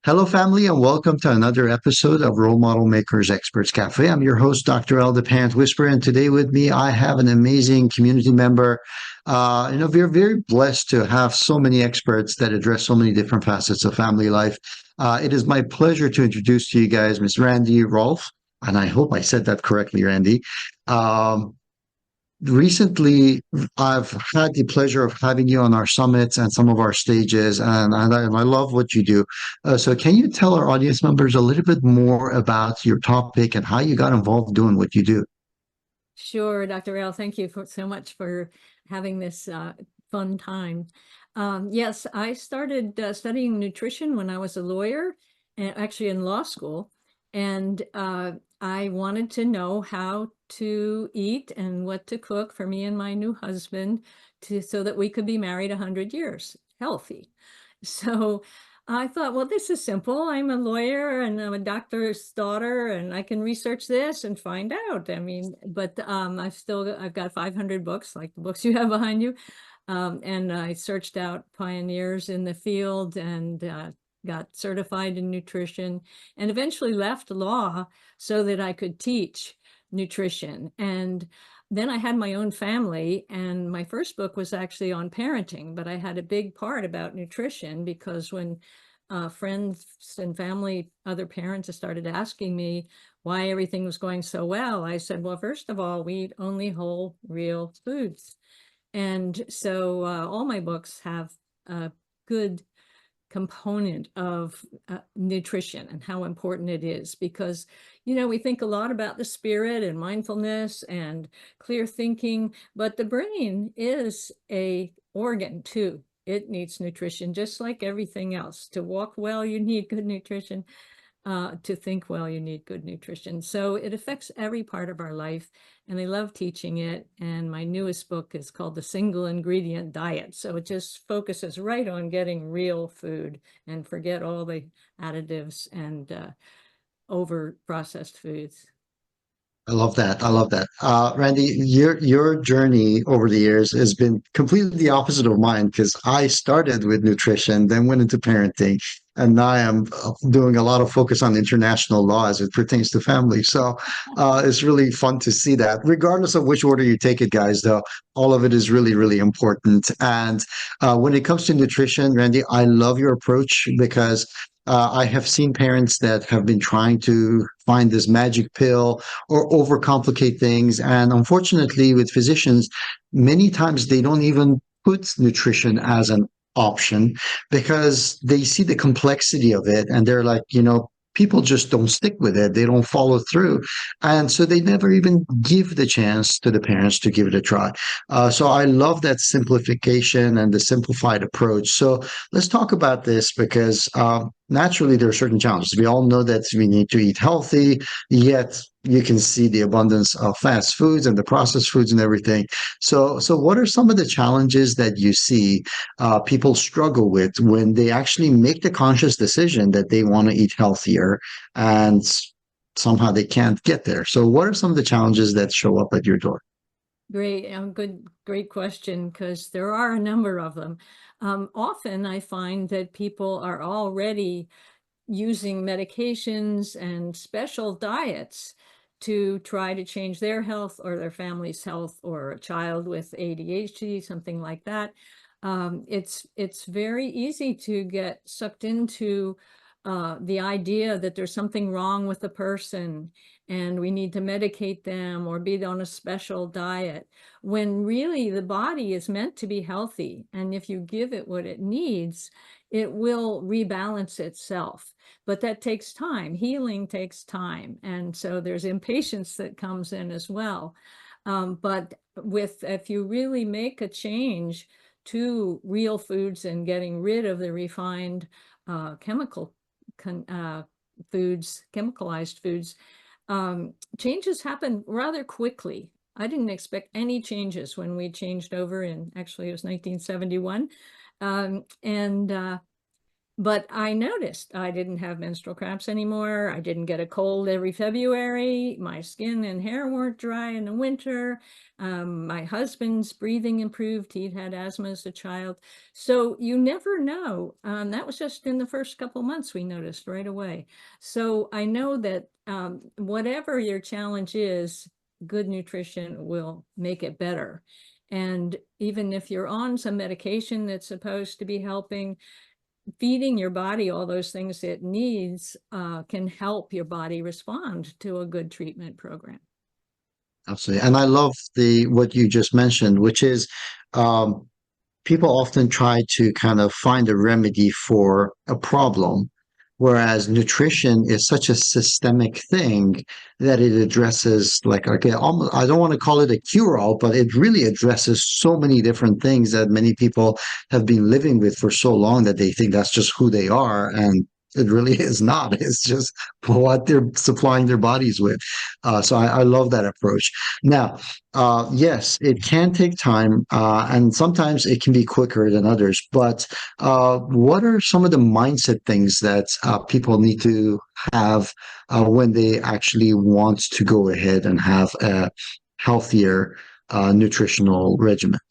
Hello, family, and welcome to another episode of Role Model Makers Experts Cafe. I'm your host, Dr. L. the Pant Whisperer, and today with me, I have an amazing community member. We're very blessed to have so many experts that address so many different facets of family life. It is my pleasure to introduce to you guys Miss Randy Rolfe, and I hope I said that correctly, Randy. Um, Recently, I've had the pleasure of having you on our summits and some of our stages, and I love what you do. So, can you tell our audience members a little bit more about your topic and how you got involved doing what you do? Sure, Dr. L. Thank you so much for having this fun time. Yes, I started studying nutrition when I was a lawyer, and actually in law school, and I wanted to know how to eat and what to cook for me and my new husband so that we could be married 100 years healthy. So I thought, well, this is simple. I'm a lawyer and I'm a doctor's daughter, and I can research this and find out. I mean, but I've got 500 books, like the books you have behind you. And I searched out pioneers in the field and got certified in nutrition and eventually left law so that I could teach nutrition. And then I had my own family, and my first book was actually on parenting, but I had a big part about nutrition because when friends and family, other parents started asking me why everything was going so well, I said, well, first of all, we eat only whole, real foods. And so all my books have a good component of nutrition and how important it is because, we think a lot about the spirit and mindfulness and clear thinking, but the brain is a organ too. It needs nutrition just like everything else. To walk well, you need good nutrition. To think well, you need good nutrition. So it affects every part of our life, and I love teaching it. And my newest book is called The Single Ingredient Diet. So it just focuses right on getting real food and forget all the additives and over processed foods. I love that. I love that. Randy, your journey over the years has been completely the opposite of mine because I started with nutrition, then went into parenting, and now I'm doing a lot of focus on international law as it pertains to family. So it's really fun to see that. Regardless of which order you take it, guys, though, all of it is really, really important. And when it comes to nutrition, Randy, I love your approach because I have seen parents that have been trying to find this magic pill or overcomplicate things. And unfortunately, with physicians, many times they don't even put nutrition as an option because they see the complexity of it and they're like, people just don't stick with it. They don't follow through. And so they never even give the chance to the parents to give it a try. So I love that simplification and the simplified approach. So let's talk about this because naturally there are certain challenges. We all know that we need to eat healthy, yet you can see the abundance of fast foods and the processed foods and everything. So what are some of the challenges that you see people struggle with when they actually make the conscious decision that they want to eat healthier and somehow they can't get there? So what are some of the challenges that show up at your door? Great question, because there are a number of them. Often I find that people are already using medications and special diets to try to change their health or their family's health or a child with ADHD, something like that. It's very easy to get sucked into the idea that there's something wrong with the person and we need to medicate them or be on a special diet, when really the body is meant to be healthy. And if you give it what it needs, it will rebalance itself. But that takes time. Healing takes time. And so there's impatience that comes in as well. But if you really make a change to real foods and getting rid of the refined chemical foods, chemicalized foods, changes happen rather quickly. I didn't expect any changes when we changed over in, actually it was 1971. And But I noticed I didn't have menstrual cramps anymore. I didn't get a cold every February. My skin and hair weren't dry in the winter. My husband's breathing improved. He'd had asthma as a child. So you never know. That was just in the first couple months we noticed right away. So I know that whatever your challenge is, good nutrition will make it better. And even if you're on some medication that's supposed to be helping, feeding your body all those things it needs can help your body respond to a good treatment program. Absolutely. And I love the what you just mentioned, which is um, people often try to kind of find a remedy for a problem, whereas nutrition is such a systemic thing that it addresses, like, okay, almost, I don't want to call it a cure-all, but it really addresses so many different things that many people have been living with for so long that they think that's just who they are. And it really is not. It's just what they're supplying their bodies with. So I love that approach. Now, yes, it can take time, and sometimes it can be quicker than others. But what are some of the mindset things that people need to have when they actually want to go ahead and have a healthier nutritional regimen?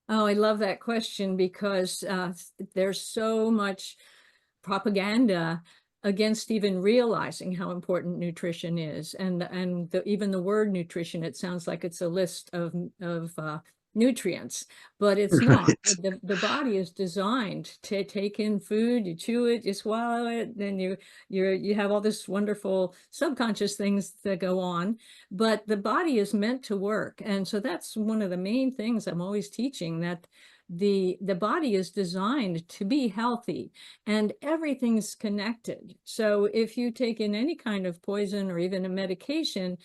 Oh, I love that question because there's so much propaganda against even realizing how important nutrition is. And even the word nutrition, it sounds like it's a list of nutrients, but it's not. Right. The body is designed to take in food, you chew it, you swallow it, then you have all this wonderful subconscious things that go on, but the body is meant to work. And so that's one of the main things I'm always teaching, that the body is designed to be healthy and everything's connected. So if you take in any kind of poison or even a medication,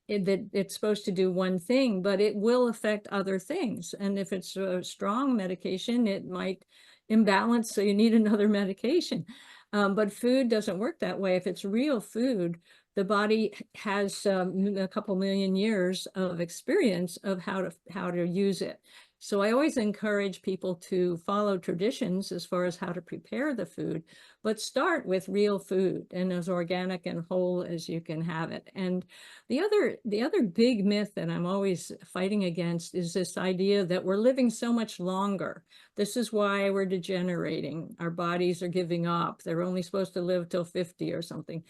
that it's supposed to do one thing, but it will affect other things. And if it's a strong medication, it might imbalance, so you need another medication. But food doesn't work that way. If it's real food, the body has a couple million years of experience of how to use it. So I always encourage people to follow traditions as far as how to prepare the food, but start with real food and as organic and whole as you can have it. And the other big myth that I'm always fighting against is this idea that we're living so much longer. This is why we're degenerating. Our bodies are giving up. They're only supposed to live till 50 or something,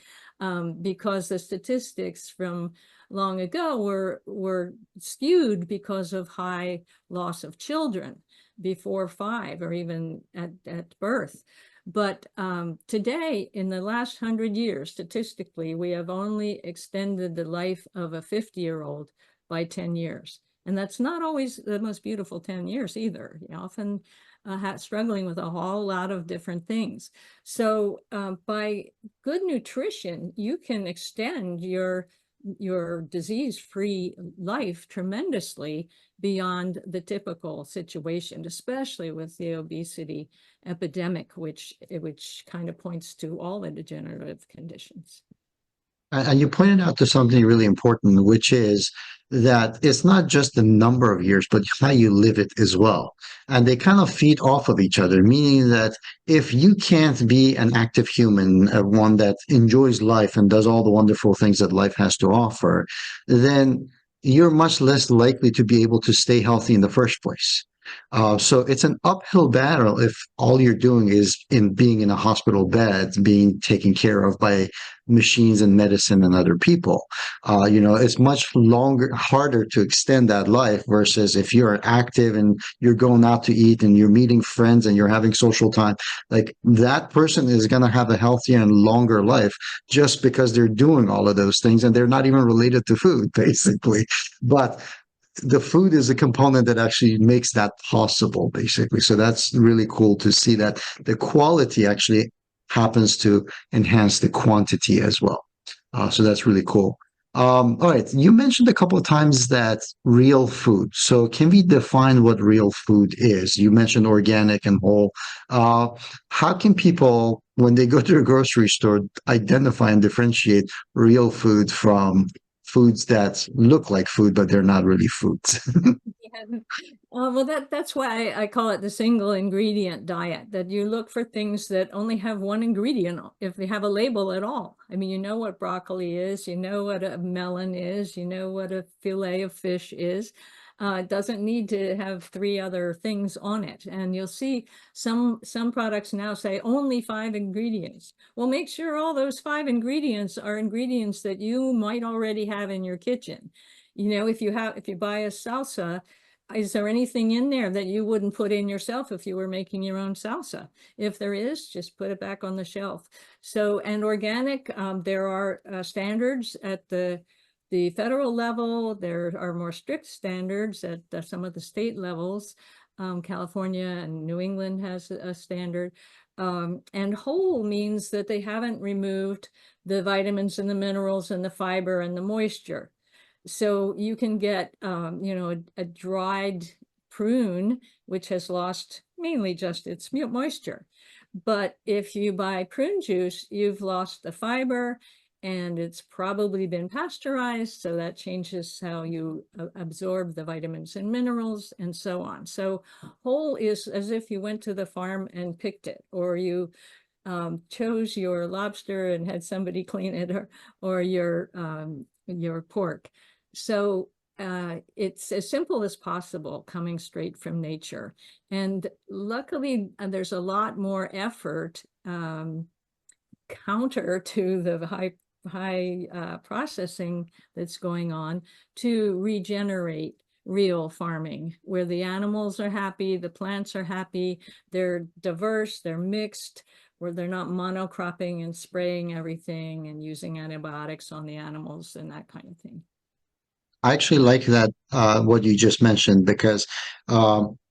because the statistics from long ago were skewed because of high loss of children before 5 or even at birth. But today, in the last 100 years, statistically, we have only extended the life of a 50-year-old by 10 years. And that's not always the most beautiful 10 years either. You often struggling with a whole lot of different things. So by good nutrition, you can extend your disease-free life tremendously beyond the typical situation, especially with the obesity epidemic, which kind of points to all the degenerative conditions. And you pointed out to something really important, which is that it's not just the number of years, but how you live it as well. And they kind of feed off of each other, meaning that if you can't be an active human, one that enjoys life and does all the wonderful things that life has to offer, then you're much less likely to be able to stay healthy in the first place. So it's an uphill battle if all you're doing is in being in a hospital bed, being taken care of by machines and medicine and other people. It's much longer, harder to extend that life versus if you're active and you're going out to eat and you're meeting friends and you're having social time. Like that person is going to have a healthier and longer life just because they're doing all of those things and they're not even related to food, basically. But the food is a component that actually makes that possible, basically. So that's really cool to see that the quality actually happens to enhance the quantity as well. So that's really cool. All right, you mentioned a couple of times that real food. So can we define what real food is? You mentioned organic and whole. Uh, how can people, when they go to a grocery store, identify and differentiate real food from foods that look like food, but they're not really foods? Well, that's why I call it the single ingredient diet, that you look for things that only have one ingredient, if they have a label at all. I mean, you know what broccoli is, you know what a melon is, you know what a fillet of fish is. It doesn't need to have three other things on it. And you'll see some products now say only 5 ingredients. Well, make sure all those 5 ingredients are ingredients that you might already have in your kitchen. You know, if you buy a salsa, is there anything in there that you wouldn't put in yourself if you were making your own salsa? If there is, just put it back on the shelf. So, and organic, there are standards at the federal level. There are more strict standards at some of the state levels. California and New England has a standard. And whole means that they haven't removed the vitamins and the minerals and the fiber and the moisture. So you can get, you know, a dried prune, which has lost mainly just its moisture. But if you buy prune juice, you've lost the fiber and it's probably been pasteurized. So that changes how you absorb the vitamins and minerals and so on. So whole is as if you went to the farm and picked it, or you chose your lobster and had somebody clean it, or your pork. So it's as simple as possible, coming straight from nature. And luckily, there's a lot more effort counter to the high processing that's going on to regenerate real farming, where the animals are happy, the plants are happy, they're diverse, they're mixed, where they're not monocropping and spraying everything and using antibiotics on the animals and that kind of thing. I actually like that what you just mentioned because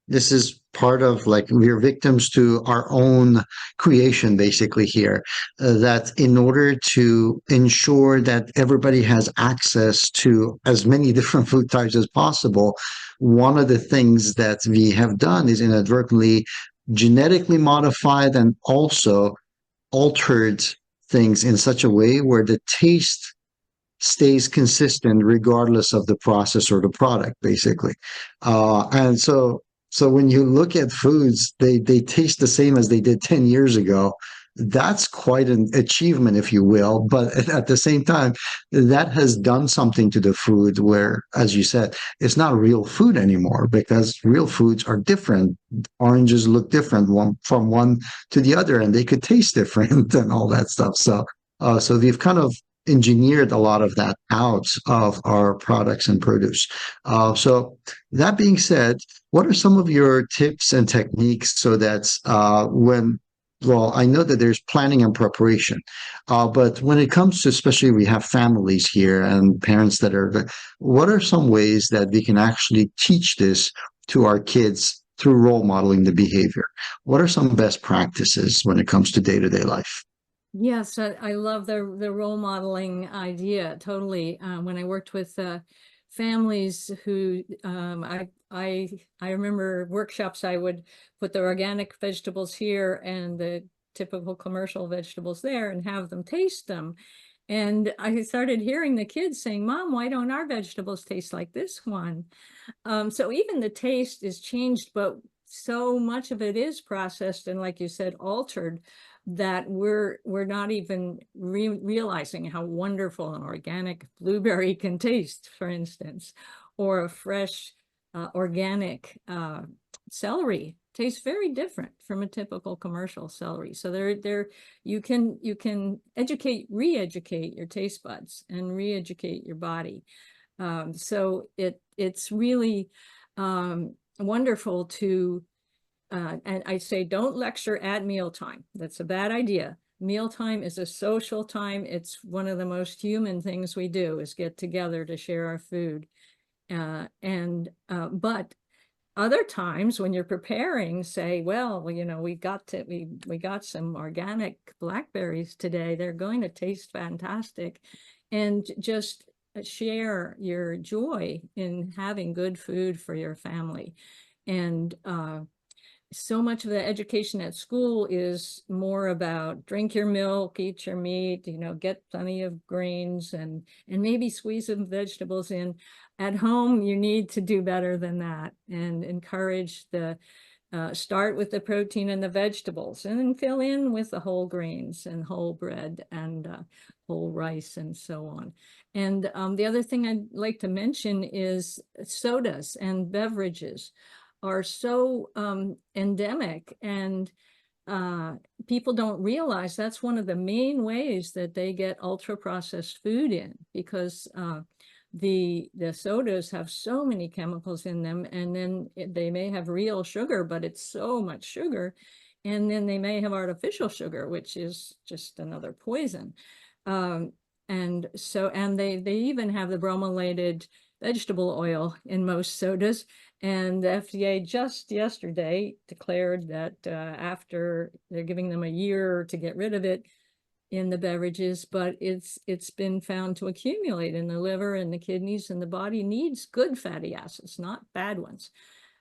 this is part of like we're victims to our own creation basically here. That in order to ensure that everybody has access to as many different food types as possible, one of the things that we have done is inadvertently genetically modified and also altered things in such a way where the taste stays consistent regardless of the process or the product, basically. And so when you look at foods, they taste the same as they did 10 years ago. That's quite an achievement, if you will. But at the same time, that has done something to the food where, as you said, it's not real food anymore because real foods are different. Oranges look different one from one to the other, and they could taste different and all that stuff. So we've kind of engineered a lot of that out of our products and produce. So that being said, what are some of your tips and techniques so that well, I know that there's planning and preparation, but when it comes to, especially we have families here and parents that are, what are some ways that we can actually teach this to our kids through role modeling the behavior? What are some best practices when it comes to day-to-day life? Yes, I love the role modeling idea totally. When I worked with families who I remember workshops, I would put the organic vegetables here and the typical commercial vegetables there and have them taste them. And I started hearing the kids saying, "Mom, why don't our vegetables taste like this one?" So even the taste is changed, but so much of it is processed and, like you said, altered, that we're not even realizing how wonderful an organic blueberry can taste, for instance, or a fresh organic celery tastes very different from a typical commercial celery. So you can re-educate your taste buds and re-educate your body. So it's really wonderful to, and I say, don't lecture at mealtime. That's a bad idea. Mealtime is a social time. It's one of the most human things we do, is get together to share our food. But other times when you're preparing, say, well, you know, we got some organic blackberries today. They're going to taste fantastic. And just share your joy in having good food for your family. And so much of the education at school is more about drink your milk, eat your meat, you know, get plenty of grains and maybe squeeze some vegetables in. at home, you need to do better than that and encourage the start with the protein and the vegetables and then fill in with the whole grains and whole bread and whole rice and so on. And the other thing I'd like to mention is sodas and beverages are so endemic, and uh, people don't realize that's one of the main ways that they get ultra processed food in, because the sodas have so many chemicals in them, and then they may have real sugar, but it's so much sugar, and then they may have artificial sugar, which is just another poison. Um, and they even have the brominated vegetable oil in most sodas, and the FDA just yesterday declared that after they're giving them a year to get rid of it in the beverages, but it's been found to accumulate in the liver and the kidneys, and the body needs good fatty acids, not bad ones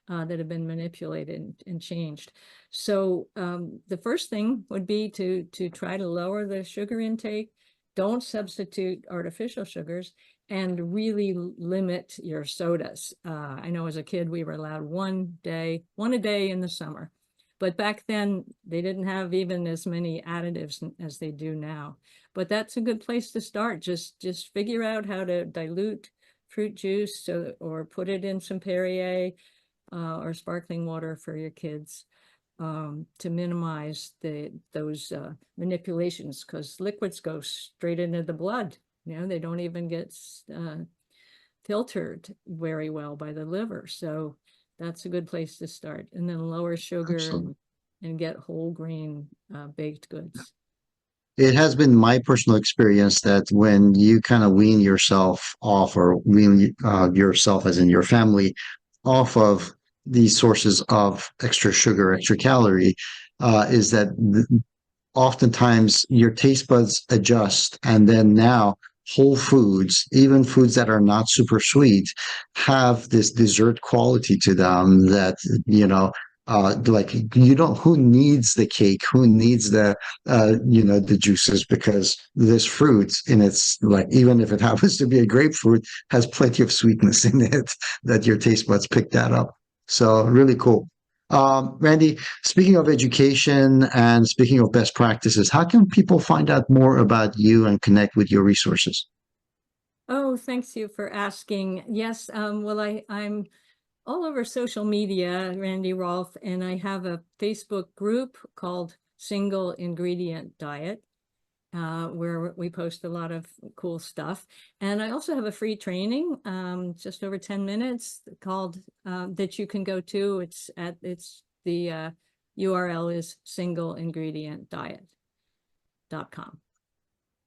that have been manipulated and changed. So the first thing would be to try to lower the sugar intake. Don't substitute artificial sugars, and really limit your sodas. I know as a kid we were allowed one a day in the summer, but back then they didn't have even as many additives as they do now. But that's a good place to start. Just figure out how to dilute fruit juice, or put it in some Perrier or sparkling water for your kids, to minimize those manipulations, because liquids go straight into the blood. They don't even get filtered very well by the liver. So that's a good place to start. And then lower sugar Absolutely. and get whole grain baked goods. It has been my personal experience that when you kind of wean yourself off, or wean yourself, as in your family, off of these sources of extra sugar, extra calorie, is that oftentimes your taste buds adjust, and then now whole foods, even foods that are not super sweet, have this dessert quality to them that, like, you don't, who needs the cake, who needs the juices, because this fruit in its, like, even if it happens to be a grapefruit, has plenty of sweetness in it that your taste buds pick that up. So really cool. Randy, speaking of education and speaking of best practices, how can people find out more about you and connect with your resources? Oh, thanks you for asking. Yes, well, I'm all over social media, Randy Rolfe, and I have a Facebook group called Single Ingredient Diet, where we post a lot of cool stuff. And I also have a free training, just over 10 minutes, called that you can go to. It's the URL is singleingredientdiet.com.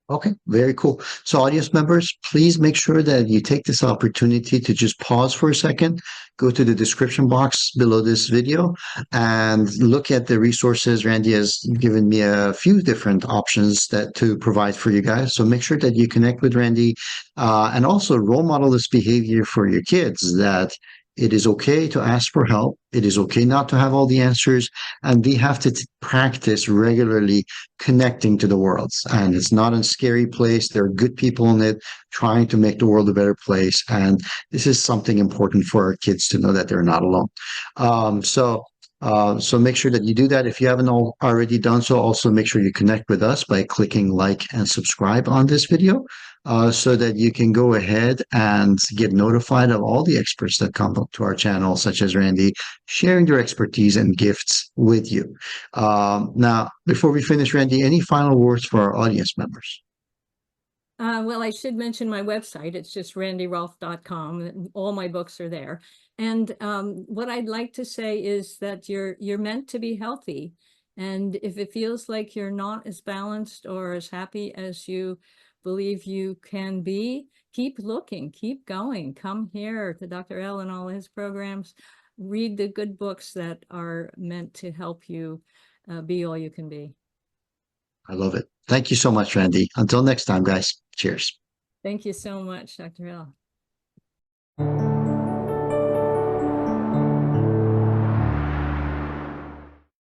Okay, very cool. So, audience members, please make sure that you take this opportunity to just pause for a second, go to the description box below this video, and look at the resources. Randy has given me a few different options that to provide for you guys. So, make sure that you connect with Randy, and also role model this behavior for your kids, that it is okay to ask for help. It is okay not to have all the answers, and they have to practice regularly connecting to the world. And it's not a scary place. There are good people in it trying to make the world a better place. And this is something important for our kids to know, that they're not alone. So make sure that you do that. If you haven't already done so, also make sure you connect with us by clicking like and subscribe on this video, so that you can go ahead and get notified of all the experts that come to our channel, such as Randy, sharing their expertise and gifts with you. Now, before we finish, Randy, any final words for our audience members? Well, I should mention my website. It's just randyrolfe.com. All my books are there. And what I'd like to say is that you're meant to be healthy. And if it feels like you're not as balanced or as happy as you believe you can be, keep looking, keep going. Come here to Dr. L and all his programs. Read the good books that are meant to help you be all you can be. I love it. Thank you so much, Randy. Until next time, guys. Cheers. Thank you so much, Dr. L.